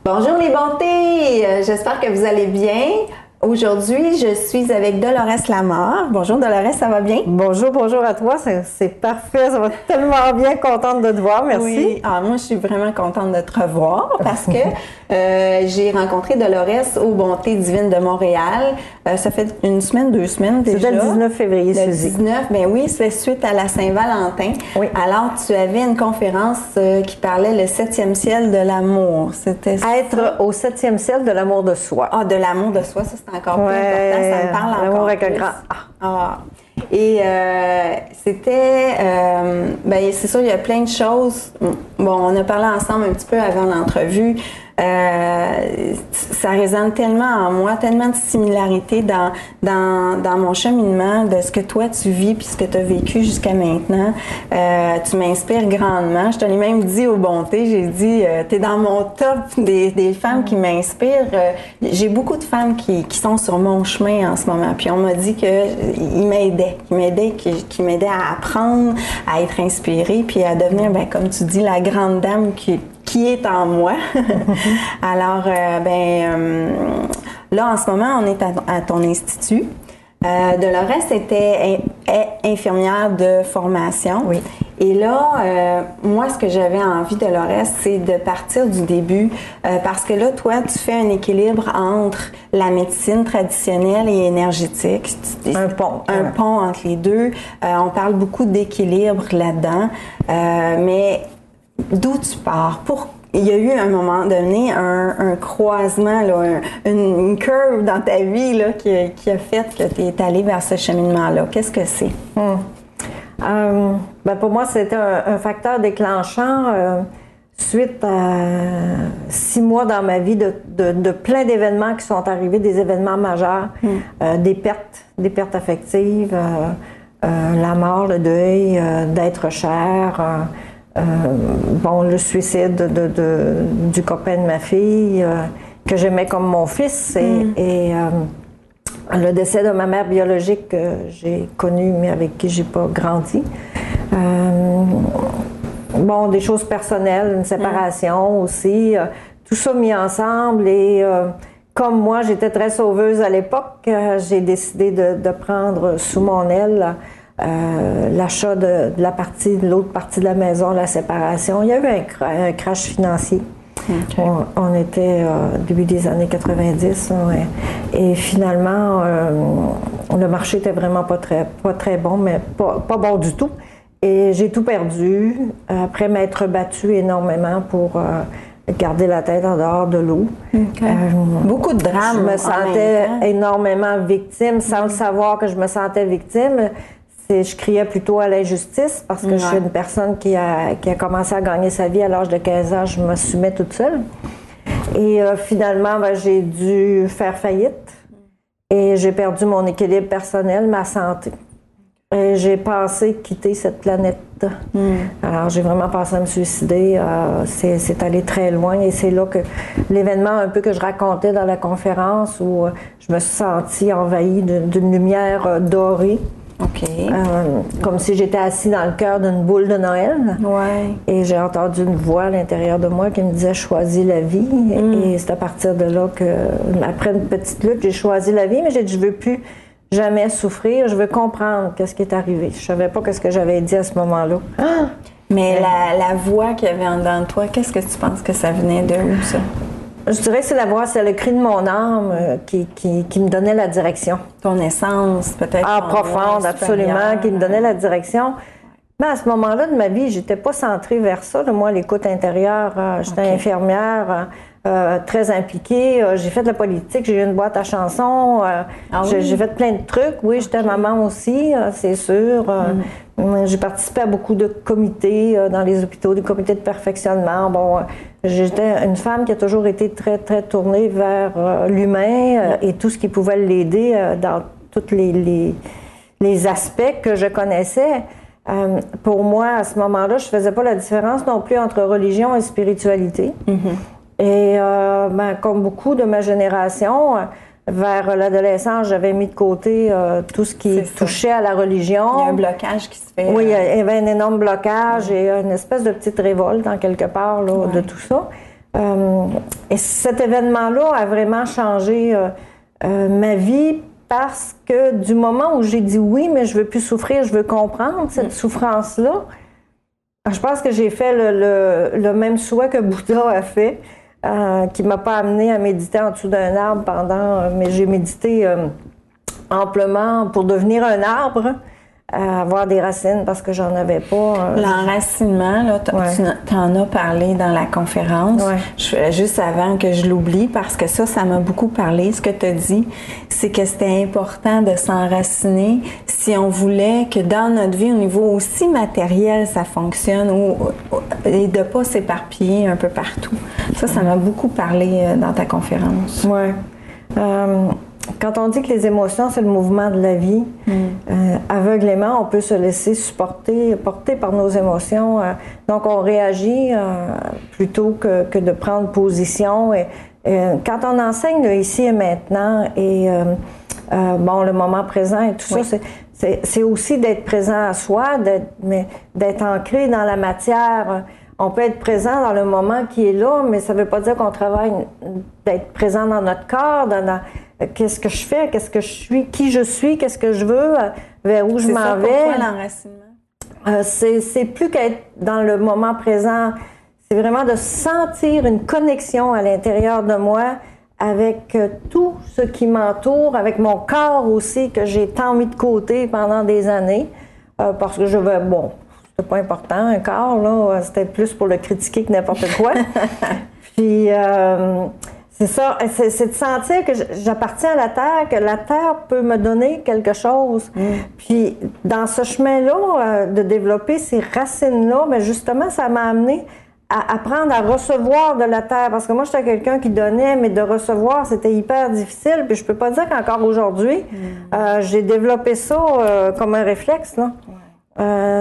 Bonjour les bontés, j'espère que vous allez bien. Aujourd'hui, je suis avec Dolores Lamar. Bonjour Dolores, ça va bien? Bonjour à toi, c'est parfait, ça va tellement bien, contente de te voir, merci. Oui, moi je suis vraiment contente de te revoir parce que j'ai rencontré Dolores aux Bontés Divines de Montréal. Ça fait une semaine, 2 semaines déjà. C'était le 19 février, Suzy. Le 19, bien oui, c'est suite à la Saint-Valentin. Oui. Alors, tu avais une conférence qui parlait le 7e ciel de l'amour. C'était ça? Être au 7e ciel de l'amour de soi. Ah, de l'amour de soi, ça c'est encore plus important, ça me parle encore l'amour avec plus. un grand A. Ah. Et c'était, ben c'est sûr, il y a plein de choses. Bon, on a parlé ensemble un petit peu avant l'entrevue. Ça résonne tellement en moi, tellement de similarités dans mon cheminement de ce que toi tu vis puis ce que tu as vécu jusqu'à maintenant. Tu m'inspires grandement. Je te l'ai même dit aux bontés, j'ai dit, tu es dans mon top des femmes qui m'inspirent. J'ai beaucoup de femmes qui sont sur mon chemin en ce moment. Puis on m'a dit qu'ils m'aidaient, qui m'aidaient à apprendre, à être inspirée, puis à devenir, ben, comme tu dis, la grande dame qui est en moi. Alors, là, en ce moment, on est à ton institut. Dolores était infirmière de formation. Oui. Et là, moi, ce que j'avais envie, Dolores, c'est de partir du début parce que là, toi, tu fais un équilibre entre la médecine traditionnelle et énergétique. Un pont. Un pont entre les deux. On parle beaucoup d'équilibre là-dedans. Mais d'où tu pars? Il y a eu à un moment donné un croisement, là, une curve dans ta vie là, qui a fait que tu es allée vers ce cheminement-là. Qu'est-ce que c'est? Pour moi, c'était un facteur déclenchant suite à 6 mois dans ma vie de plein d'événements qui sont arrivés, des événements majeurs, des pertes affectives, la mort, le deuil d'être cher, le suicide du copain de ma fille, que j'aimais comme mon fils, et le décès de ma mère biologique que j'ai connue, mais avec qui j'ai pas grandi. Des choses personnelles, une séparation aussi, tout ça mis ensemble, et comme moi, j'étais très sauveuse à l'époque, j'ai décidé de prendre sous mon aile l'achat de l'autre partie de la maison, la séparation. Il y a eu un crash financier. Okay. On était début des années 90, et finalement, le marché était vraiment pas très bon, mais pas bon du tout. Et j'ai tout perdu, après m'être battue énormément pour garder la tête en dehors de l'eau. Okay. Beaucoup de drames. Je me sentais énormément victime, sans le savoir que je me sentais victime. Je criais plutôt à l'injustice parce que je suis une personne qui a commencé à gagner sa vie à l'âge de 15 ans. Je m'assumais toute seule. Et finalement, j'ai dû faire faillite. Et j'ai perdu mon équilibre personnel, ma santé. Et j'ai pensé quitter cette planète. Alors, j'ai vraiment pensé à me suicider. C'est allé très loin. Et c'est là que l'événement un peu que je racontais dans la conférence où je me suis sentie envahie d'une lumière dorée. OK. Comme si j'étais assis dans le cœur d'une boule de Noël. Ouais. Et j'ai entendu une voix à l'intérieur de moi qui me disait « Choisis la vie ». Et c'est à partir de là que, après une petite lutte, j'ai choisi la vie, mais j'ai dit « Je veux plus jamais souffrir, je veux comprendre qu'est-ce qui est arrivé ». Je savais pas qu'est-ce que j'avais dit à ce moment-là. Mais la voix qu'il y avait en dedans de toi, qu'est-ce que tu penses que ça venait de où, ça? Je dirais que c'est la voix, c'est le cri de mon âme qui me donnait la direction. Ton essence, peut-être. Profonde, absolument, qui me donnait la direction. Mais à ce moment-là de ma vie, j'étais pas centrée vers ça. Moi, l'écoute intérieure, j'étais infirmière, très impliquée. J'ai fait de la politique, j'ai eu une boîte à chansons. J'ai fait plein de trucs. Oui, j'étais maman aussi, c'est sûr. J'ai participé à beaucoup de comités dans les hôpitaux, des comités de perfectionnement. J'étais une femme qui a toujours été très, très tournée vers l'humain et tout ce qui pouvait l'aider dans tous les aspects que je connaissais. Pour moi, à ce moment-là, je ne faisais pas la différence non plus entre religion et spiritualité. Et comme beaucoup de ma génération, vers l'adolescence, j'avais mis de côté tout ce qui touchait à la religion. Il y a un blocage qui se fait. Oui, il y avait un énorme blocage et une espèce de petite révolte, en quelque part, là, de tout ça. Et cet événement-là a vraiment changé ma vie parce que du moment où j'ai dit oui, mais je veux plus souffrir, je veux comprendre cette souffrance-là, je pense que j'ai fait le même souhait que Bouddha a fait, qui m'a pas amené à méditer en dessous d'un arbre mais j'ai médité amplement pour devenir un arbre, avoir des racines parce que j'en avais pas. L'enracinement, là, tu en as parlé dans la conférence. Juste avant que je l'oublie, parce que ça m'a beaucoup parlé. Ce que tu as dit, c'est que c'était important de s'enraciner si on voulait que dans notre vie, au niveau aussi matériel, ça fonctionne et de pas s'éparpiller un peu partout. Ça m'a beaucoup parlé dans ta conférence. Oui. Quand on dit que les émotions, c'est le mouvement de la vie, aveuglément, on peut se laisser porter par nos émotions. Donc, on réagit plutôt que de prendre position. Et quand on enseigne le ici et maintenant, et le moment présent et tout ça, c'est aussi d'être présent à soi, d'être ancré dans la matière. On peut être présent dans le moment qui est là, mais ça ne veut pas dire qu'on travaille d'être présent dans notre corps, qu'est-ce que je fais, qu'est-ce que je suis, qui je suis, qu'est-ce que je veux, vers où je m'en vais. C'est ça, l'enracinement? C'est plus qu'être dans le moment présent. C'est vraiment de sentir une connexion à l'intérieur de moi avec tout ce qui m'entoure, avec mon corps aussi, que j'ai tant mis de côté pendant des années, parce que je veux, c'est pas important, un corps, là, c'était plus pour le critiquer que n'importe quoi. Puis, c'est ça, c'est de sentir que j'appartiens à la Terre, que la Terre peut me donner quelque chose. Puis, dans ce chemin-là, de développer ces racines-là, mais justement, ça m'a amené à apprendre à recevoir de la Terre. Parce que moi, j'étais quelqu'un qui donnait, mais de recevoir, c'était hyper difficile. Puis, je peux pas dire qu'encore aujourd'hui, j'ai développé ça comme un réflexe, là.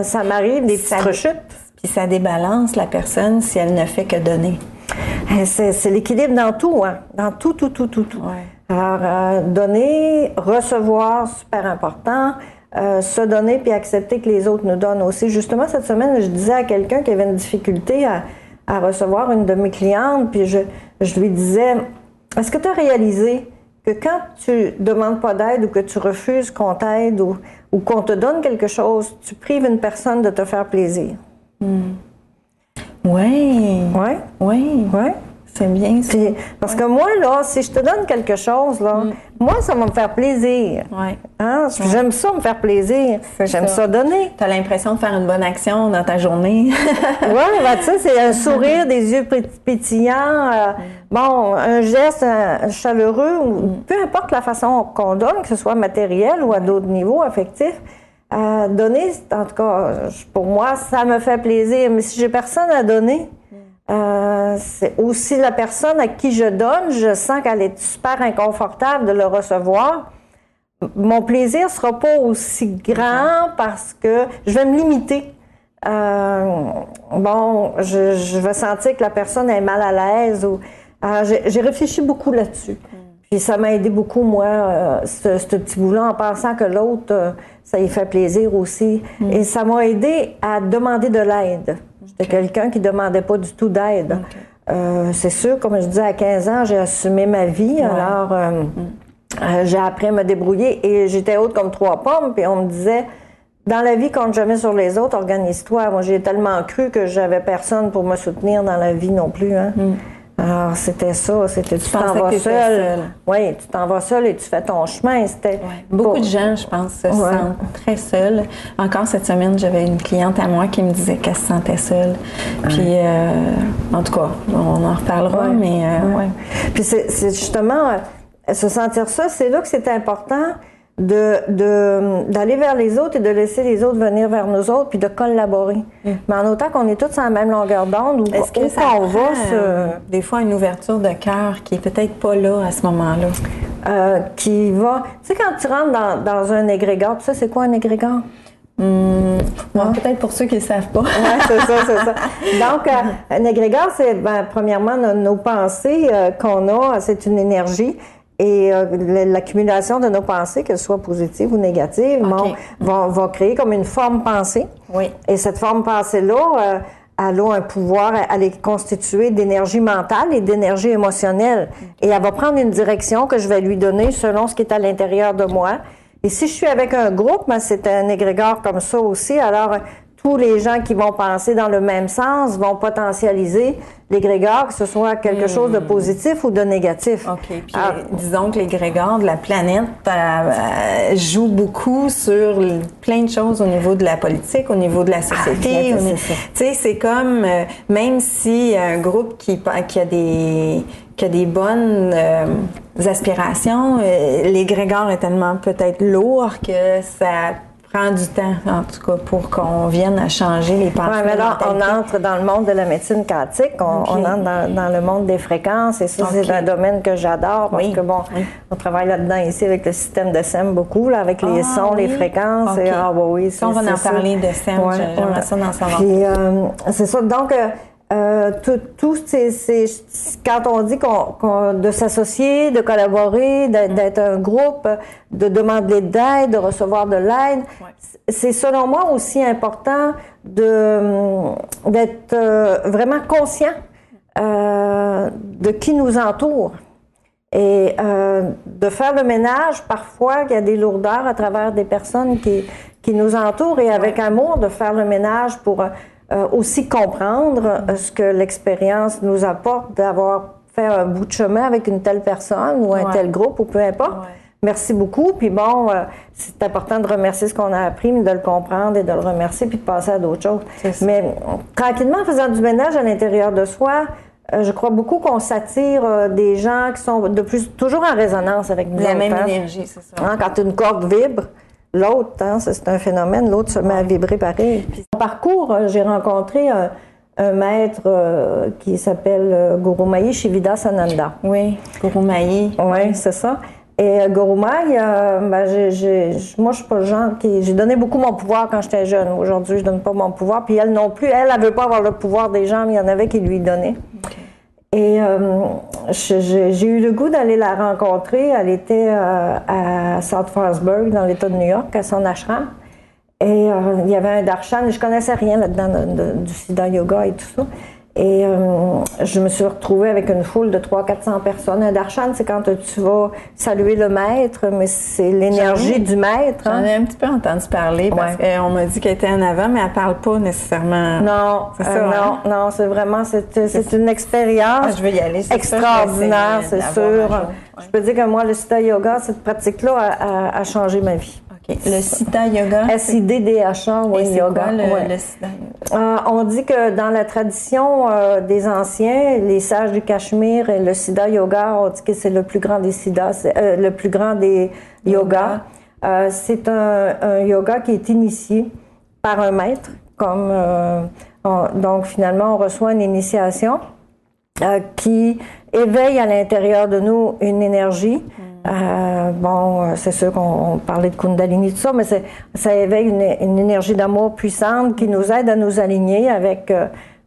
Ça m'arrive, des petites rechutes. Puis ça débalance la personne si elle ne fait que donner. C'est l'équilibre dans tout, hein? Dans tout. Alors, donner, recevoir, super important. Se donner puis accepter que les autres nous donnent aussi. Justement, cette semaine, je disais à quelqu'un qui avait une difficulté à recevoir une de mes clientes, puis je lui disais, est-ce que tu as réalisé que quand tu demandes pas d'aide ou que tu refuses qu'on t'aide ou qu'on te donne quelque chose, tu prives une personne de te faire plaisir? Oui. Oui. C'est bien ça. Puis, parce que moi, là, si je te donne quelque chose, là, moi, ça va me faire plaisir. Hein? J'aime ça, me faire plaisir. J'aime ça donner. Tu as l'impression de faire une bonne action dans ta journée. Tu sais, c'est un sourire, des yeux pétillants, un geste chaleureux, peu importe la façon qu'on donne, que ce soit matériel ou à d'autres niveaux affectifs. Donner, en tout cas, pour moi, ça me fait plaisir. Mais si j'ai personne à donner, c'est aussi la personne à qui je donne, je sens qu'elle est super inconfortable de le recevoir. Mon plaisir sera pas aussi grand parce que je vais me limiter. Je vais sentir que la personne est mal à l'aise. J'ai réfléchi beaucoup là-dessus. Puis ça m'a aidé beaucoup, moi, ce petit bout-là, en pensant que l'autre, ça y fait plaisir aussi. Et ça m'a aidé à demander de l'aide. J'étais quelqu'un qui ne demandait pas du tout d'aide. C'est sûr, comme je disais, à 15 ans, j'ai assumé ma vie. Alors, j'ai appris à me débrouiller et j'étais haute comme 3 pommes. Puis on me disait, dans la vie, compte jamais sur les autres, organise-toi. Moi, j'ai tellement cru que j'avais personne pour me soutenir dans la vie non plus. Hein. Alors, c'était ça. C'était tu t'en vas seul. Oui, tu t'en vas seul et tu fais ton chemin. C'était beaucoup de gens, je pense, se sentent très seuls. Encore cette semaine, j'avais une cliente à moi qui me disait qu'elle se sentait seule. Puis, en tout cas, on en reparlera, mais Puis c'est justement, se sentir seul, c'est là que c'est important d'aller vers les autres et de laisser les autres venir vers nous autres puis de collaborer. Mais en autant qu'on est tous sur la même longueur d'onde, est-ce que ça va des fois une ouverture de cœur qui est peut-être pas là à ce moment-là? Qui va... Tu sais, quand tu rentres dans un égrégore, tu sais, c'est quoi un égrégore? Peut-être pour ceux qui ne savent pas. C'est ça. Donc, un égrégore, c'est premièrement nos pensées qu'on a, c'est une énergie. Et l'accumulation de nos pensées, qu'elles soient positives ou négatives, va créer comme une forme pensée. Oui. Et cette forme pensée-là, elle a un pouvoir, elle est constituée d'énergie mentale et d'énergie émotionnelle. Et elle va prendre une direction que je vais lui donner selon ce qui est à l'intérieur de moi. Et si je suis avec un groupe, ben, c'est un égrégore comme ça aussi, alors tous les gens qui vont penser dans le même sens vont potentialiser l'égrégore, que ce soit quelque chose de positif ou de négatif. OK. Puis disons que l'égrégore de la planète joue beaucoup sur plein de choses au niveau de la politique, au niveau de la société. Tu sais, c'est comme, même si un groupe qui a des bonnes aspirations, l'égrégore est tellement peut-être lourd que ça prend du temps, en tout cas, pour qu'on vienne à changer les pensées. Oui, mais là, on entre dans le monde de la médecine quantique, on entre dans le monde des fréquences, et ça, c'est un domaine que j'adore, parce que, bon, on travaille là-dedans ici avec le système de SEM beaucoup, là, avec les sons, les fréquences, et oui, on va en parler de SEM, j'aimerais ça d'en savoir. Puis, c'est ça, donc... quand on dit de s'associer, de collaborer, d'être un groupe, de demander de l'aide, de recevoir de l'aide, c'est selon moi aussi important d'être vraiment conscient de qui nous entoure et de faire le ménage. Parfois, il y a des lourdeurs à travers des personnes qui nous entourent, et avec amour de faire le ménage pour aussi comprendre ce que l'expérience nous apporte d'avoir fait un bout de chemin avec une telle personne ou un tel groupe ou peu importe. Merci beaucoup. Puis bon, c'est important de remercier ce qu'on a appris, mais de le comprendre et de le remercier puis de passer à d'autres choses. Mais tranquillement, en faisant du ménage à l'intérieur de soi, je crois beaucoup qu'on s'attire des gens qui sont toujours en résonance avec nous. La même énergie, c'est ça. Quand une corde vibre, l'autre, c'est un phénomène, l'autre se met à vibrer pareil. Puis, au parcours, j'ai rencontré un maître qui s'appelle Gurumayi Shividasananda. Oui, Gurumayi. Oui, c'est ça. Et Gurumayi, moi, je suis pas le genre qui... J'ai donné beaucoup mon pouvoir quand j'étais jeune. Aujourd'hui, je donne pas mon pouvoir. Puis elle non plus, elle veut pas avoir le pouvoir des gens, mais il y en avait qui lui donnaient. Okay. Et j'ai eu le goût d'aller la rencontrer. Elle était à South Frostburg, dans l'État de New York, à son ashram. Et il y avait un darshan. Je connaissais rien là-dedans du Siddha Yoga et tout ça. Et je me suis retrouvée avec une foule de 300-400 personnes. Un darshan, c'est quand tu vas saluer le maître, mais c'est l'énergie du maître. J'en ai un petit peu entendu parler parce qu'on m'a dit qu'elle était en avant, mais elle parle pas nécessairement. Non, non, c'est vraiment, c'est une expérience je veux y aller, extraordinaire, c'est sûr. Je peux dire que moi, le Siddha Yoga, cette pratique-là a changé ma vie. Le Siddha Yoga. S-I-D-D-H-A, oui, yoga. Le Siddha Yoga. On dit que dans la tradition des anciens, les sages du Cachemire et le Siddha Yoga, on dit que c'est le plus grand des siddhas, le plus grand des yogas. C'est un yoga qui est initié par un maître. Donc finalement, on reçoit une initiation qui éveille à l'intérieur de nous une énergie. C'est sûr qu'on parlait de Kundalini, tout ça, mais ça éveille une énergie d'amour puissante qui nous aide à nous aligner avec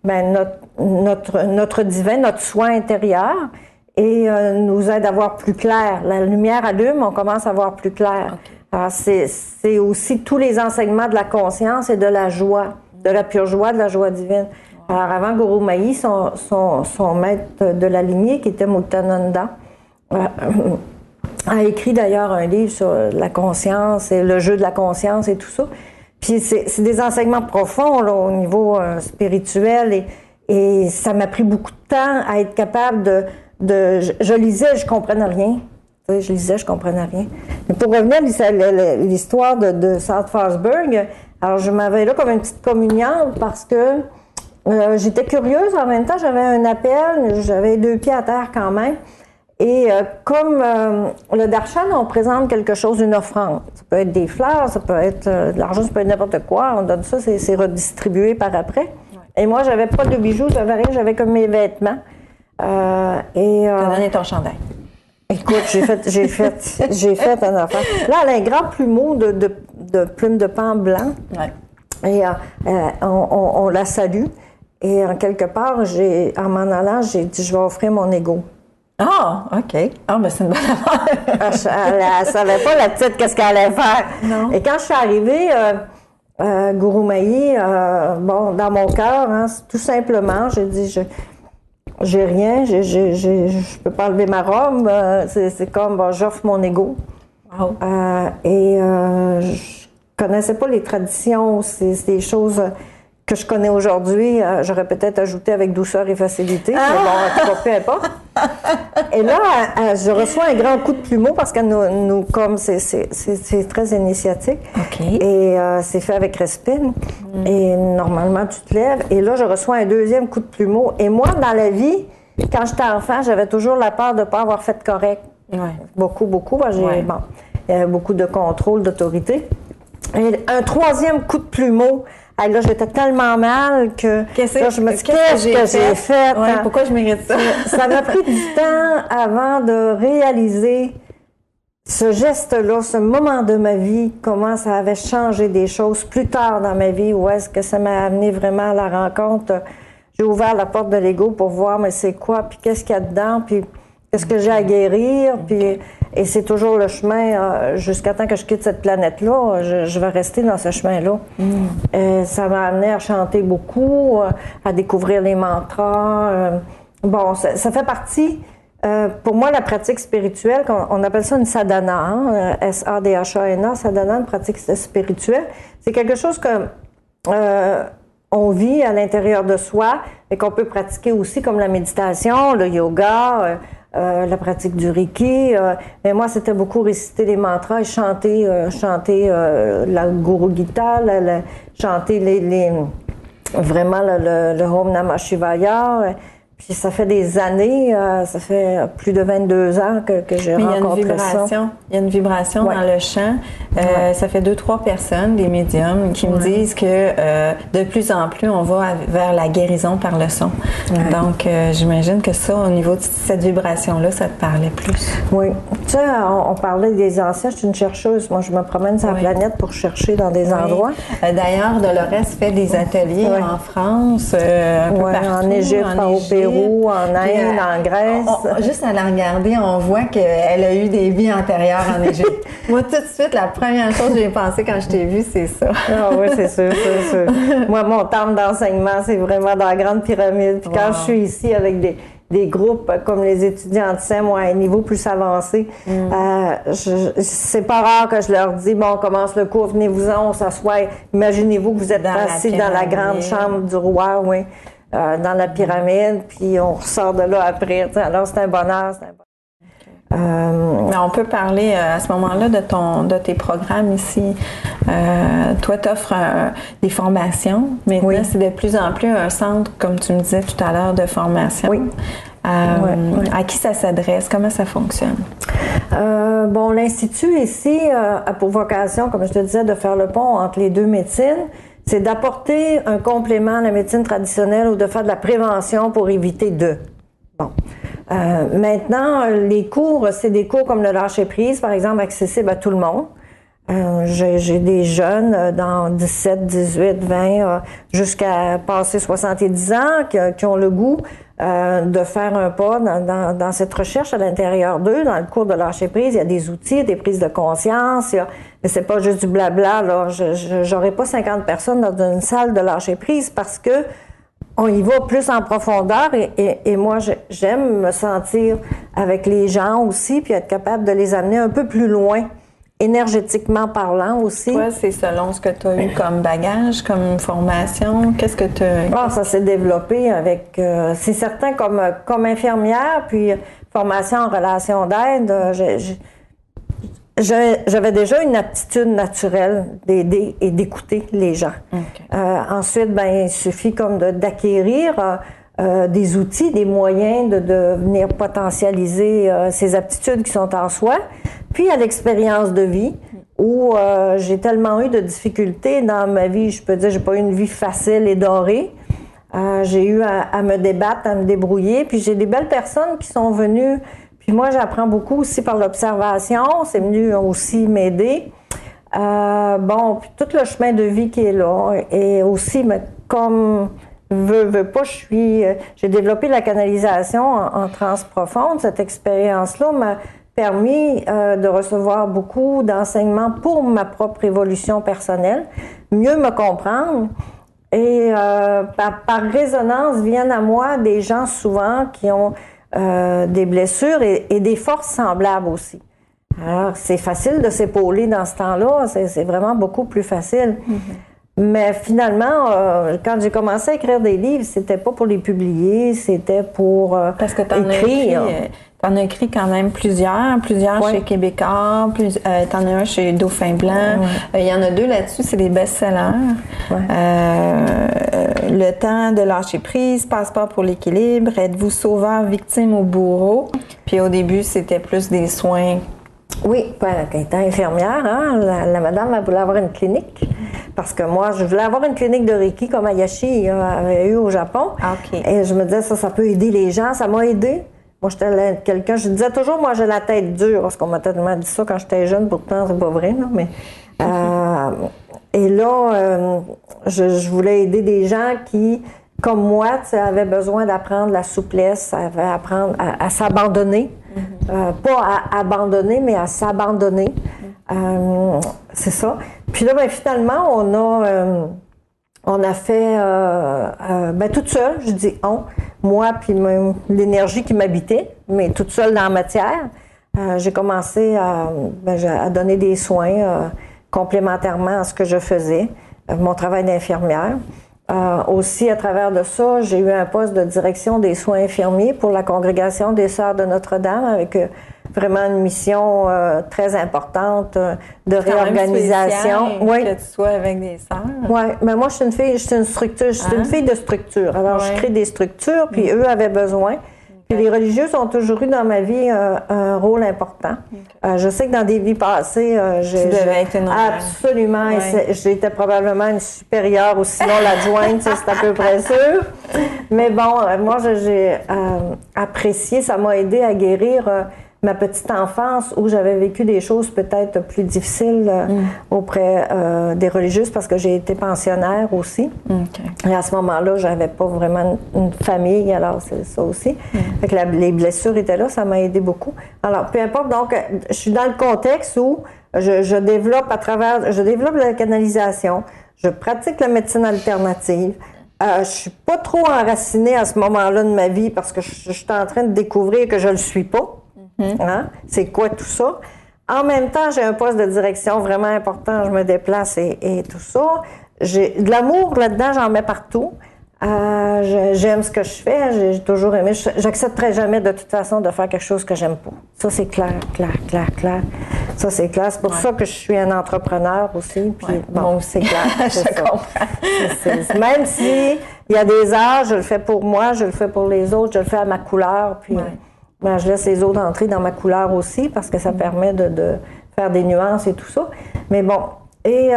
notre divin, notre soi intérieur, et nous aide à voir plus clair. La lumière allume, on commence à voir plus clair. Alors, c'est aussi tous les enseignements de la conscience et de la joie, de la pure joie, de la joie divine. Alors avant Gurumayi, son maître de la lignée, qui était Muktananda, a écrit d'ailleurs un livre sur la conscience et le jeu de la conscience et tout ça. Puis c'est des enseignements profonds là, au niveau spirituel, et ça m'a pris beaucoup de temps à être capable je lisais, je comprenais rien. Je lisais, je comprenais rien. Mais pour revenir à l'histoire de South Frostburg, alors je m'avais là comme une petite communiante parce que j'étais curieuse, en même temps j'avais un appel, j'avais 2 pieds à terre quand même. Et comme le darshan, on présente quelque chose, une offrande. Ça peut être des fleurs, ça peut être de l'argent, ça peut être n'importe quoi. On donne ça, c'est redistribué par après. Ouais. Et moi, j'avais pas de bijoux, j'avais rien, j'avais comme mes vêtements. T'as donné ton chandail. Écoute, j'ai fait un affaire. Là, elle a un grand plumeau de plumes de pan blanc. Ouais. Et on la salue. Et en quelque part, en m'en allant, j'ai dit, je vais offrir mon ego. Ah, OK. Ah, ben c'est une bonne affaire. Elle ne savait pas, la petite, qu'est-ce qu'elle allait faire. Non. Et quand je suis arrivée, Gouroumaï, bon, dans mon cœur, hein, tout simplement, j'ai dit, j'ai rien, je peux pas enlever ma robe, c'est comme, bon, j'offre mon ego. Wow. Je connaissais pas les traditions, c'est des choses que je connais aujourd'hui, j'aurais peut-être ajouté avec douceur et facilité, mais bon, en tout cas, peu importe. Et là, je reçois un grand coup de plumeau parce que nous comme c'est très initiatique. Okay. Et c'est fait avec Respine. Et normalement, tu te lèves. Et là, je reçois un deuxième coup de plumeau. Et moi, dans la vie, quand j'étais enfant, j'avais toujours la peur de ne pas avoir fait correct. Ouais. Beaucoup. Bon, il y avait beaucoup de contrôle, d'autorité. Et un troisième coup de plumeau. Et là, j'étais tellement mal que là, je me dis, qu'est-ce que j'ai fait? Ouais, pourquoi je mérite ça? Ça m'a pris du temps avant de réaliser ce geste-là, ce moment de ma vie, comment ça avait changé des choses plus tard dans ma vie, où est-ce que ça m'a amené vraiment à la rencontre. J'ai ouvert la porte de l'ego pour voir, mais c'est quoi, puis qu'est-ce qu'il y a dedans, puis qu'est-ce que j'ai à guérir, puis... Et c'est toujours le chemin, jusqu'à temps que je quitte cette planète-là, je vais rester dans ce chemin-là. Ça m'a amené à chanter beaucoup, à découvrir les mantras. Bon, ça fait partie, pour moi, la pratique spirituelle, on appelle ça une sadhana, hein, S-A-D-H-A-N-A, sadhana, une pratique spirituelle. C'est quelque chose que on vit à l'intérieur de soi et qu'on peut pratiquer aussi comme la méditation, le yoga, la pratique du Reiki. Mais moi, c'était beaucoup réciter les mantras et chanter la Guru Gita, chanter vraiment le Om Namah Shivaya. Puis ça fait des années, ça fait plus de 22 ans que j'ai rencontré ça. Il y a une vibration dans le chant. Ça fait 2-3 personnes, des médiums, qui me disent que de plus en plus, on va vers la guérison par le son. Donc, j'imagine que ça, au niveau de cette vibration-là, ça te parlait plus. Oui. Tu sais, on parlait des anciens. Je suis une chercheuse. Moi, je me promène sur la planète pour chercher dans des endroits. D'ailleurs, Dolores fait des ateliers en France, un peu partout, en Égypte, au Pérou, en Inde, en Grèce. Juste à la regarder, on voit qu'elle a eu des vies antérieures en Égypte. Moi, tout de suite, la première chose que j'ai pensé quand je t'ai vue, c'est ça. Ah oui, c'est sûr. Moi, mon temple d'enseignement, c'est vraiment dans la Grande Pyramide. Puis quand je suis ici avec des groupes comme les étudiants de SEM ou à un niveau plus avancé, c'est pas rare que je leur dis, bon, on commence le cours, venez-vous-en, on s'assoit. Imaginez-vous que vous êtes assis dans la grande chambre du roi, dans la pyramide, puis on ressort de là après. Alors, c'est un bonheur. Mais on peut parler à ce moment-là de tes programmes ici. Toi, tu offres des formations. Maintenant, c'est de plus en plus un centre, comme tu me disais tout à l'heure, de formation. Oui. À qui ça s'adresse? Comment ça fonctionne? Bon, l'Institut ici a pour vocation, comme je te disais, de faire le pont entre les deux médecines. C'est d'apporter un complément à la médecine traditionnelle ou de faire de la prévention pour éviter de. Bon. Maintenant, les cours, c'est des cours comme le lâcher-prise, par exemple, accessible à tout le monde. J'ai des jeunes dans 17, 18, 20, jusqu'à passer 70 ans qui ont le goût de faire un pas dans cette recherche à l'intérieur d'eux. Dans le cours de lâcher-prise, il y a des outils, des prises de conscience. Mais c'est pas juste du blabla. Là. J'aurais pas 50 personnes dans une salle de lâcher-prise parce que on y va plus en profondeur et moi, j'aime me sentir avec les gens aussi puis être capable de les amener un peu plus loin, énergétiquement parlant aussi. Toi, c'est selon ce que tu as eu comme bagage, comme formation. Qu'est-ce que tu as... ça s'est développé avec... c'est certain, comme infirmière, puis formation en relation d'aide, j'avais déjà une aptitude naturelle d'aider et d'écouter les gens. Okay. Ensuite, il suffit comme d'acquérir des outils, des moyens de venir potentialiser ces aptitudes qui sont en soi. Puis à l'expérience de vie, où j'ai tellement eu de difficultés dans ma vie, je peux dire, j'ai pas eu une vie facile et dorée. J'ai eu à me débattre, à me débrouiller. Puis j'ai des belles personnes qui sont venues. Puis moi, j'apprends beaucoup aussi par l'observation. C'est venu aussi m'aider. Puis tout le chemin de vie qui est là. Et aussi, mais comme veux pas, j'ai développé la canalisation en transe profonde. Cette expérience-là m'a permis de recevoir beaucoup d'enseignements pour ma propre évolution personnelle, mieux me comprendre. Et par résonance viennent à moi des gens souvent qui ont des blessures et des forces semblables aussi. Alors, c'est facile de s'épauler dans ce temps-là, c'est vraiment beaucoup plus facile. Mais finalement, quand j'ai commencé à écrire des livres, c'était pas pour les publier, c'était pour parce que écrire. T'en as écrit quand même plusieurs chez Québécois, t'en as un chez Dauphin Blanc. Il y en a 2 là-dessus, c'est des best-sellers. Le temps de lâcher prise, Passeport pour l'équilibre, Êtes-vous sauveur, victime ou bourreau? Puis au début, c'était plus des soins. Oui, étant infirmière, hein, la madame elle voulait avoir une clinique. Parce que moi, je voulais avoir une clinique de Reiki comme Ayashi avait eu au Japon. Et je me disais, ça peut aider les gens, ça m'a aidé. Moi, j'étais quelqu'un, je disais toujours, moi, j'ai la tête dure, parce qu'on m'a tellement dit ça quand j'étais jeune, pourtant, c'est pas vrai, non, mais... et là, je voulais aider des gens qui, comme moi, avaient besoin d'apprendre la souplesse, avaient apprendre à s'abandonner. Pas à abandonner, mais à s'abandonner. C'est ça. Puis là, finalement, on a fait, toute seule, je dis on, moi puis l'énergie qui m'habitait, mais toute seule dans la matière. J'ai commencé à donner des soins complémentairement à ce que je faisais, mon travail d'infirmière. Aussi, à travers de ça, j'ai eu un poste de direction des soins infirmiers pour la congrégation des Sœurs de Notre-Dame avec vraiment une mission très importante de réorganisation. Que tu sois avec des sœurs. Oui, mais moi, je suis une fille de structure. Alors, je crée des structures, puis eux avaient besoin. Puis les religieuses ont toujours eu dans ma vie un rôle important. Je sais que dans des vies passées, absolument, j'étais probablement une supérieure ou sinon l'adjointe, c'est à peu près sûr. Mais bon, moi, j'ai apprécié, ça m'a aidé à guérir ma petite enfance où j'avais vécu des choses peut-être plus difficiles auprès des religieuses parce que j'ai été pensionnaire aussi. Et à ce moment-là, j'avais pas vraiment une famille, alors c'est ça aussi. Fait que les blessures étaient là, ça m'a aidé beaucoup. Alors, peu importe, donc, je suis dans le contexte où je développe la canalisation, je pratique la médecine alternative. Je suis pas trop enracinée à ce moment-là de ma vie parce que je suis en train de découvrir que je le suis pas. Hein? C'est quoi tout ça? En même temps, j'ai un poste de direction vraiment important, je me déplace et tout ça. J'ai de l'amour là-dedans, j'en mets partout. J'aime ce que je fais, j'ai toujours aimé. J'accepterai jamais de toute façon de faire quelque chose que j'aime pas. Ça, c'est clair. Ça, c'est clair. C'est pour ça que je suis un entrepreneur aussi. Puis, bon, c'est clair. Je comprends. Même si il y a des heures, je le fais pour moi, je le fais pour les autres, je le fais à ma couleur. Puis, je laisse les autres entrer dans ma couleur aussi parce que ça permet de faire des nuances et tout ça. Mais bon, et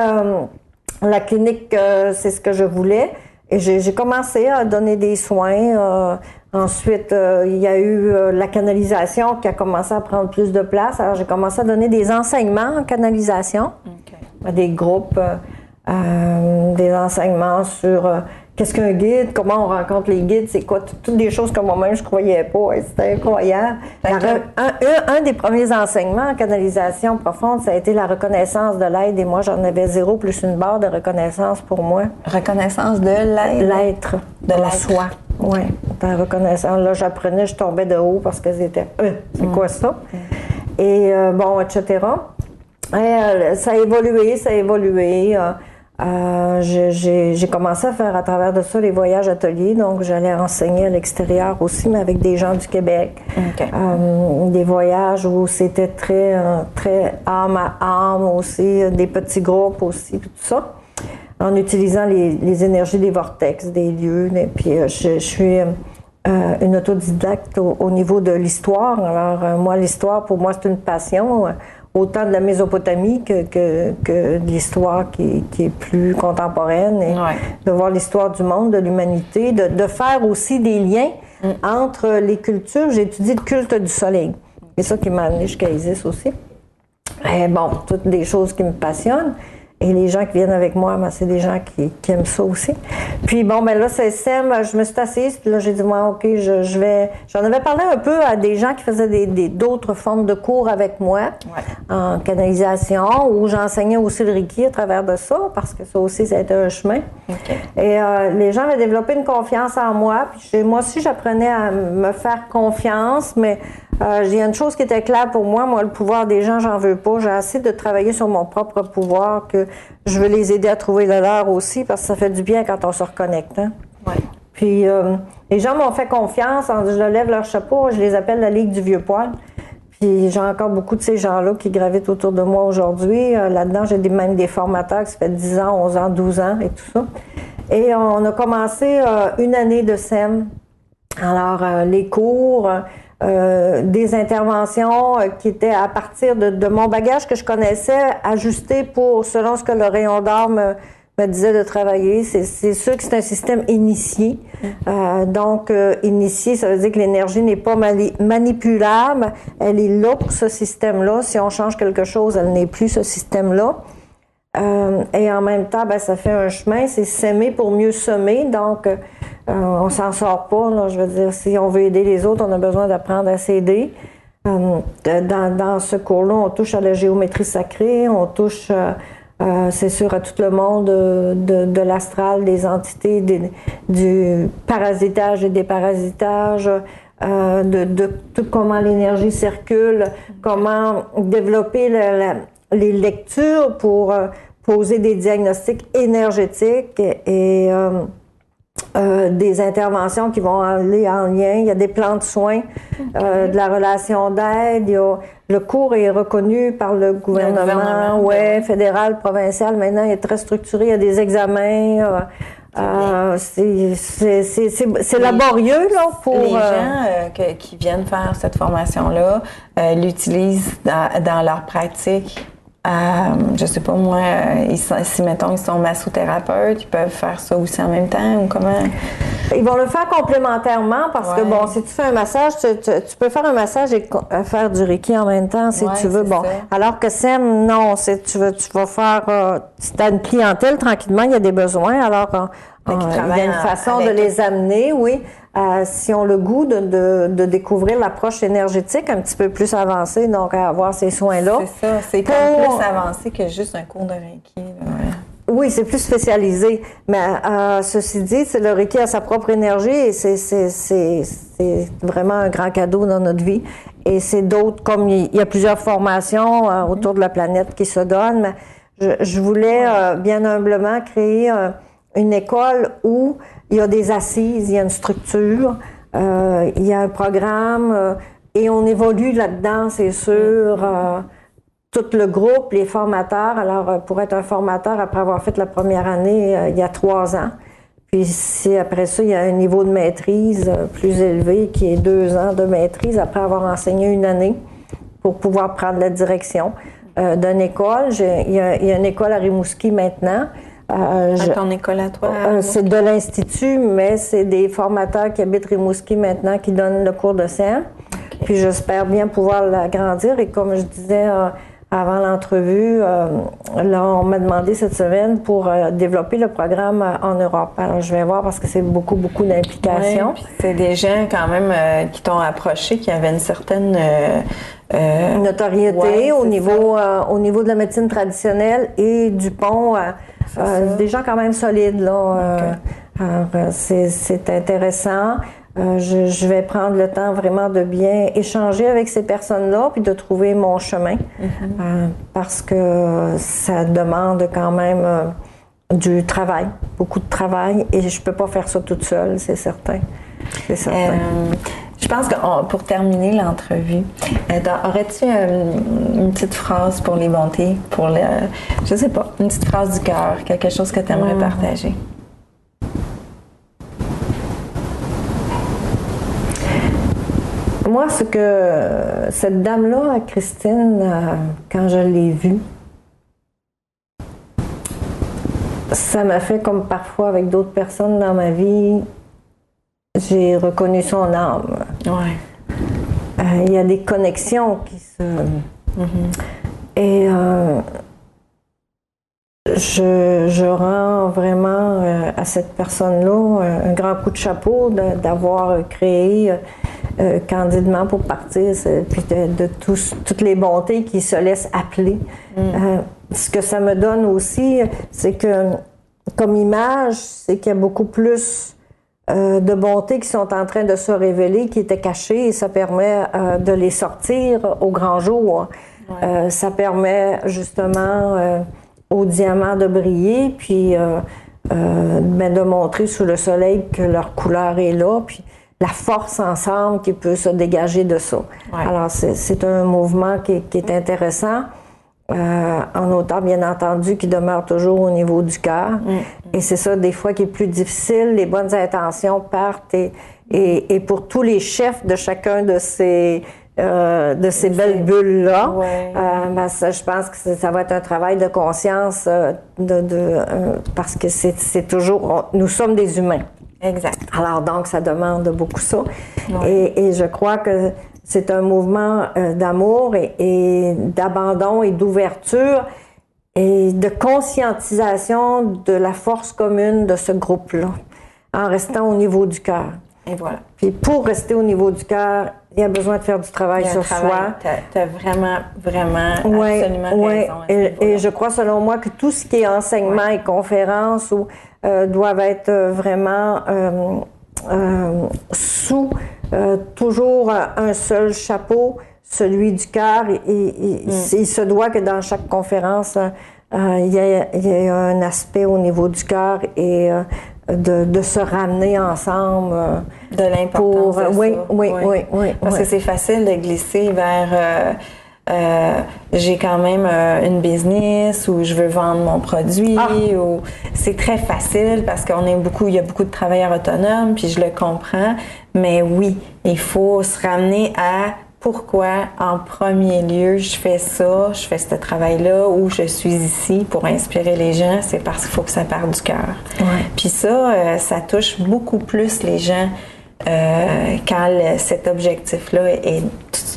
la clinique, c'est ce que je voulais. Et j'ai commencé à donner des soins. Ensuite, il y a eu la canalisation qui a commencé à prendre plus de place. Alors, j'ai commencé à donner des enseignements en canalisation à des groupes, des enseignements sur qu'est-ce qu'un guide, comment on rencontre les guides, c'est quoi, toutes des choses que moi-même je croyais pas. C'était incroyable. Un des premiers enseignements en canalisation profonde, ça a été la reconnaissance de l'aide. Et moi, j'en avais 0 plus une barre de reconnaissance pour moi. Reconnaissance de l'aide? L'être. De la soi. Oui. La reconnaissance. Là, j'apprenais, je tombais de haut parce que c'était c'est quoi ça? Et bon, etc. Et, ça a évolué. J'ai commencé à faire à travers de ça les voyages ateliers, donc j'allais enseigner à l'extérieur aussi, mais avec des gens du Québec. Des voyages où c'était très âme à âme aussi, des petits groupes aussi, tout ça, en utilisant les énergies des vortex, des lieux. Et puis je suis une autodidacte au niveau de l'histoire. Alors moi, l'histoire, pour moi, c'est une passion. Autant de la Mésopotamie que de l'histoire qui est plus contemporaine, et de voir l'histoire du monde, de l'humanité, de faire aussi des liens entre les cultures. J'ai étudié le culte du soleil. C'est ça qui m'a amené jusqu'à Isis aussi. Et bon, toutes des choses qui me passionnent. Et les gens qui viennent avec moi, ben, c'est des gens qui aiment ça aussi. Puis bon, ben là, c'est SEM, je me suis assise, puis là, j'ai dit, moi, OK, je vais... J'en avais parlé un peu à des gens qui faisaient d'autres formes de cours avec moi, en canalisation, où j'enseignais aussi le Reiki à travers de ça, parce que ça aussi, ça a été un chemin. Okay. Et les gens avaient développé une confiance en moi, puis moi aussi, j'apprenais à me faire confiance, mais il y a une chose qui était claire pour moi, le pouvoir des gens, j'en veux pas. J'ai assez de travailler sur mon propre pouvoir que je veux les aider à trouver le leur aussi, parce que ça fait du bien quand on se reconnecte. Hein? Ouais. Puis les gens m'ont fait confiance, je lève leur chapeau, je les appelle la Ligue du Vieux Poil. Puis j'ai encore beaucoup de ces gens-là qui gravitent autour de moi aujourd'hui. Là-dedans, j'ai même des formateurs qui ça fait 10 ans, 11 ans, 12 ans et tout ça. Et on a commencé une année de SEM. Alors, les cours... des interventions qui étaient à partir de mon bagage que je connaissais, ajusté selon ce que le rayon d'or me disait de travailler. C'est sûr que c'est un système initié. Donc, initié, ça veut dire que l'énergie n'est pas manipulable. Elle est là pour ce système-là. Si on change quelque chose, elle n'est plus ce système-là. Et en même temps, ben, ça fait un chemin. C'est s'aimer pour mieux semer. Donc, on s'en sort pas, là, je veux dire, si on veut aider les autres, on a besoin d'apprendre à s'aider. Dans ce cours-là, on touche à la géométrie sacrée, on touche, c'est sûr, à tout le monde de l'astral, des entités, du parasitage et déparasitage, de tout comment l'énergie circule, comment développer les lectures pour poser des diagnostics énergétiques et des interventions qui vont aller en lien. Il y a des plans de soins, de la relation d'aide. Le cours est reconnu par le gouvernement fédéral, provincial. Maintenant, il est très structuré. Il y a des examens. C'est laborieux là, pour... Les gens qui viennent faire cette formation-là l'utilisent dans leur pratique. Je sais pas moi, si mettons ils sont massothérapeutes, ils peuvent faire ça aussi en même temps ou comment? Ils vont le faire complémentairement parce que bon, si tu fais un massage, tu peux faire un massage et faire du Reiki en même temps si tu veux. Bon, alors que SEM, non, tu vas faire, si tu as une clientèle tranquillement, il y a des besoins, alors il y a une façon de les amener, oui. Si on a le goût de découvrir l'approche énergétique un petit peu plus avancée, donc à avoir ces soins-là. C'est ça, c'est comme plus avancé que juste un cours de Reiki. Oui, c'est plus spécialisé. Mais ceci dit, le Reiki a sa propre énergie et c'est vraiment un grand cadeau dans notre vie. Et c'est d'autres, comme il y a plusieurs formations autour de la planète qui se donnent, mais je voulais bien humblement créer une école où il y a des assises, il y a une structure, il y a un programme et on évolue là-dedans, c'est sûr. Tout le groupe, les formateurs. Alors, pour être un formateur, après avoir fait la première année, il y a 3 ans. Puis si après ça, il y a un niveau de maîtrise plus élevé qui est 2 ans de maîtrise après avoir enseigné une année pour pouvoir prendre la direction d'une école. Il y a une école à Rimouski maintenant. Ton école à toi? C'est de l'Institut, mais c'est des formateurs qui habitent Rimouski maintenant qui donnent le cours de SEM. Okay. Puis j'espère bien pouvoir l'agrandir. Et comme je disais avant l'entrevue, là, on m'a demandé cette semaine pour développer le programme en Europe. Alors je vais voir parce que c'est beaucoup d'implications. Oui, c'est des gens quand même qui t'ont approché, qui avaient une certaine... notoriété au niveau de la médecine traditionnelle et du pont, des gens quand même solides là. Okay. C'est intéressant. Je vais prendre le temps vraiment de bien échanger avec ces personnes-là puis de trouver mon chemin parce que ça demande quand même du travail, beaucoup de travail et je peux pas faire ça toute seule, c'est certain. C'est certain. Je pense que pour terminer l'entrevue, aurais-tu une petite phrase pour les bontés, je sais pas, une petite phrase du cœur, quelque chose que tu aimerais partager? Moi, ce que cette dame-là, Christine, quand je l'ai vue, ça m'a fait comme parfois avec d'autres personnes dans ma vie, j'ai reconnu son âme. Ouais. Il y a des connexions qui se... Et je rends vraiment à cette personne-là un grand coup de chapeau d'avoir créé candidement pour partir, puis de toutes les bontés qui se laissent appeler. Ce que ça me donne aussi, c'est que, comme image, c'est qu'il y a beaucoup plus de bontés qui sont en train de se révéler, qui étaient cachées, et ça permet de les sortir au grand jour. Ouais. Ça permet justement aux diamants de briller, puis de montrer sous le soleil que leur couleur est là, puis la force ensemble qui peut se dégager de ça. Ouais. Alors, c'est un mouvement qui est intéressant. En autant, bien entendu, qui demeure toujours au niveau du cœur. Et c'est ça, des fois, qui est plus difficile. Les bonnes intentions partent et pour tous les chefs de chacun de ces belles bulles-là, ouais. Je pense que ça va être un travail de conscience parce que c'est toujours... nous sommes des humains. Exact. Alors, donc, ça demande beaucoup ça. Ouais. Et je crois que c'est un mouvement d'amour et d'abandon et d'ouverture et de conscientisation de la force commune de ce groupe-là, en restant au niveau du cœur. Et voilà. Puis pour rester au niveau du cœur, il y a besoin de faire du travail sur soi. Tu as vraiment absolument raison. Et je crois, selon moi, que tout ce qui est enseignement et conférences doivent être vraiment sous toujours un seul chapeau, celui du cœur. Il se doit que dans chaque conférence, il y a un aspect au niveau du cœur et de se ramener ensemble. De l'importance de ça. Oui. Parce que c'est facile de glisser vers... j'ai quand même une business ou je veux vendre mon produit ou c'est très facile parce qu'il y a beaucoup de travailleurs autonomes puis je le comprends, mais oui, il faut se ramener à pourquoi en premier lieu je fais ce travail-là ou je suis ici pour inspirer les gens, c'est parce qu'il faut que ça parte du cœur. Puis ça touche beaucoup plus les gens quand cet objectif-là est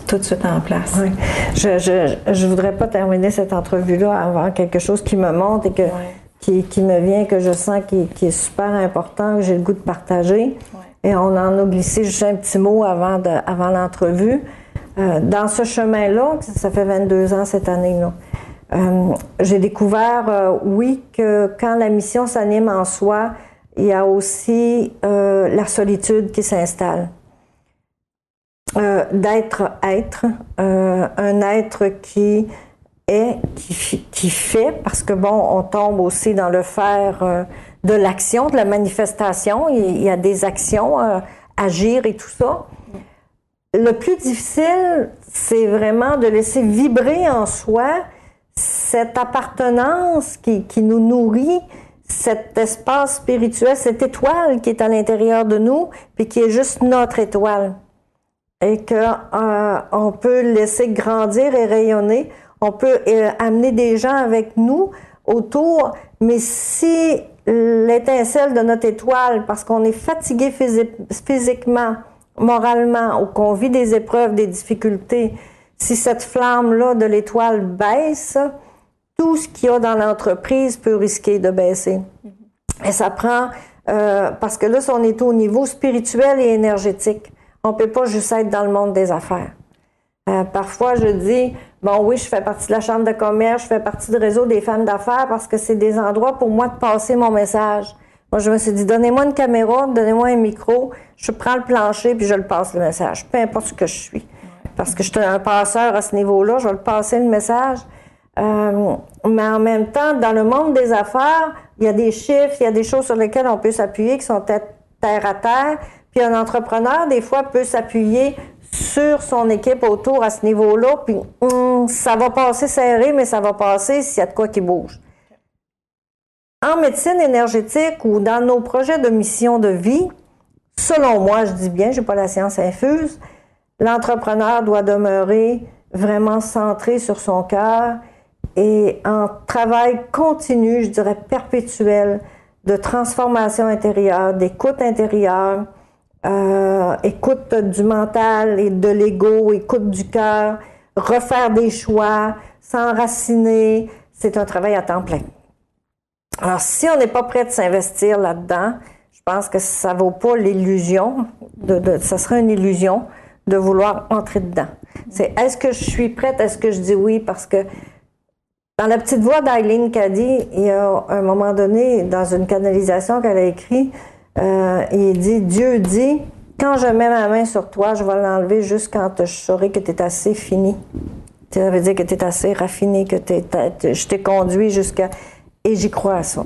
tout de suite en place. Oui. Je voudrais pas terminer cette entrevue-là avant quelque chose qui me monte et qui me vient, que je sens qui est super important, que j'ai le goût de partager. Et on en a glissé juste un petit mot avant l'entrevue. Dans ce chemin-là, ça fait 22 ans cette année-là, j'ai découvert, que quand la mission s'anime en soi, il y a aussi la solitude qui s'installe. Un être qui fait, parce que on tombe aussi dans le faire de l'action, de la manifestation, il y a des actions, agir et tout ça. Le plus difficile, c'est vraiment de laisser vibrer en soi cette appartenance qui nous nourrit, cet espace spirituel, cette étoile qui est à l'intérieur de nous, puis qui est juste notre étoile. Et qu'on peut laisser grandir et rayonner. On peut amener des gens avec nous autour, mais si l'étincelle de notre étoile, parce qu'on est fatigué physiquement, moralement, ou qu'on vit des épreuves, des difficultés, si cette flamme-là de l'étoile baisse, tout ce qu'il y a dans l'entreprise peut risquer de baisser. Et ça prend, parce que là, on est au niveau spirituel et énergétique. On ne peut pas juste être dans le monde des affaires. Parfois, je dis, je fais partie de la Chambre de commerce, je fais partie du réseau des femmes d'affaires parce que c'est des endroits pour moi de passer mon message. Moi, je me suis dit, donnez-moi une caméra, donnez-moi un micro, je prends le plancher puis je le passe le message, peu importe ce que je suis. Parce que je suis un passeur à ce niveau-là, je vais le passer le message. Mais en même temps, dans le monde des affaires, il y a des chiffres, il y a des choses sur lesquelles on peut s'appuyer qui sont terre à terre. Puis un entrepreneur, des fois, peut s'appuyer sur son équipe autour à ce niveau-là, puis ça va passer serré, mais ça va passer s'il y a de quoi qui bouge. En médecine énergétique ou dans nos projets de mission de vie, selon moi, je dis bien, je n'ai pas la science infuse, l'entrepreneur doit demeurer vraiment centré sur son cœur et en travail continu, je dirais perpétuel, de transformation intérieure, d'écoute intérieure, écoute du mental et de l'ego, écoute du cœur, refaire des choix, s'enraciner, c'est un travail à temps plein. Alors, si on n'est pas prêt de s'investir là-dedans, je pense que ça ne vaut pas l'illusion, ça serait une illusion de vouloir entrer dedans. C'est est-ce que je suis prête, est-ce que je dis oui, parce que dans la petite voix d'Eileen Cady, il y a un moment donné, dans une canalisation qu'elle a écrite, il dit, Dieu dit, quand je mets ma main sur toi, je vais l'enlever juste quand je saurai que tu es assez fini. Ça veut dire que tu es assez raffiné, que je t'ai conduit jusqu'à... Et j'y crois à ça.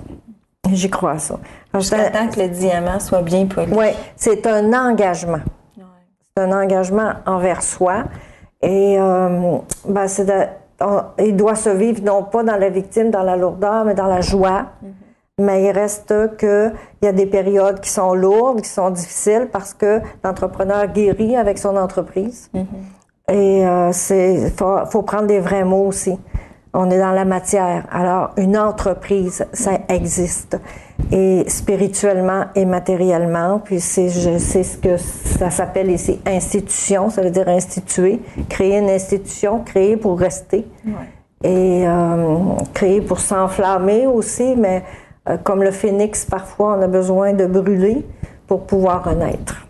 J'y crois à ça. Jusqu'à temps que le diamant soit bien poli. Oui, c'est un engagement. Ouais. C'est un engagement envers soi. Et il doit se vivre non pas dans la victime, dans la lourdeur, mais dans la joie. Mais il reste qu'il y a des périodes qui sont lourdes, qui sont difficiles, parce que l'entrepreneur guérit avec son entreprise. Et faut prendre des vrais mots aussi. On est dans la matière. Alors, une entreprise, ça existe. Et spirituellement et matériellement. Puis c'est ce que ça s'appelle ici institution. Ça veut dire instituer. Créer une institution, créer pour rester. Ouais. Et créer pour s'enflammer aussi. Mais comme le phénix, parfois, on a besoin de brûler pour pouvoir renaître.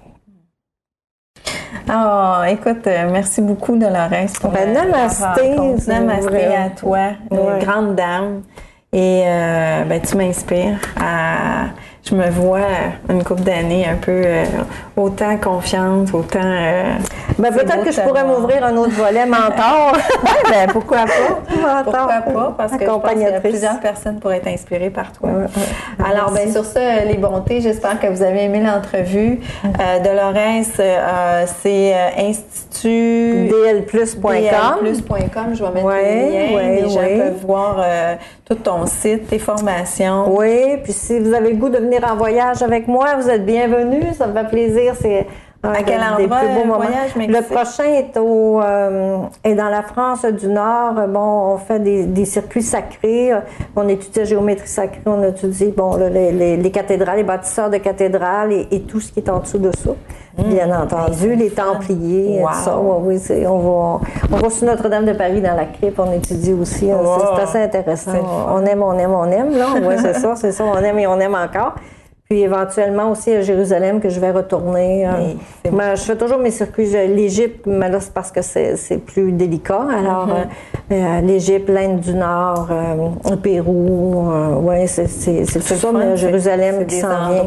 Oh, écoute, merci beaucoup, Dolores, pour namasté, namasté à toi, une grande dame. Et tu m'inspires. Je me vois une couple d'années un peu autant confiante, autant... peut-être que je pourrais m'ouvrir un autre volet mentor. Pourquoi pas? Pourquoi pas? Parce que je pense que plusieurs personnes pourraient être inspirées par toi. Alors, sur ça, les bontés, j'espère que vous avez aimé l'entrevue. Dolores, c'est Institut... DLplus.com. Je vais mettre le lien. Les gens peuvent voir tout ton site, tes formations. Oui, puis si vous avez le goût de venir en voyage avec moi, vous êtes bienvenus. Ça me fait plaisir. C'est à quel endroit le voyage? Le prochain est dans la France du Nord. Bon, on fait des circuits sacrés. On étudie la géométrie sacrée. On étudie les cathédrales, les bâtisseurs de cathédrales et tout ce qui est en dessous de ça. Bien entendu, les Templiers, tout ça. Oui, on va sur Notre-Dame de Paris dans la crypte, on étudie aussi. C'est assez intéressant. On aime, là. Oui, c'est ça. On aime et on aime encore. Puis éventuellement aussi à Jérusalem que je vais retourner. Je fais toujours mes circuits. L'Égypte, mais là c'est parce que c'est plus délicat. Alors l'Égypte, l'Inde du Nord, le Pérou, c'est tout ça. Mais Jérusalem qui s'en vient.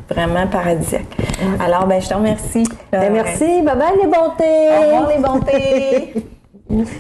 Vraiment paradisiaque. Alors je te remercie. Merci. Bye bye les bontés. Au revoir les bontés.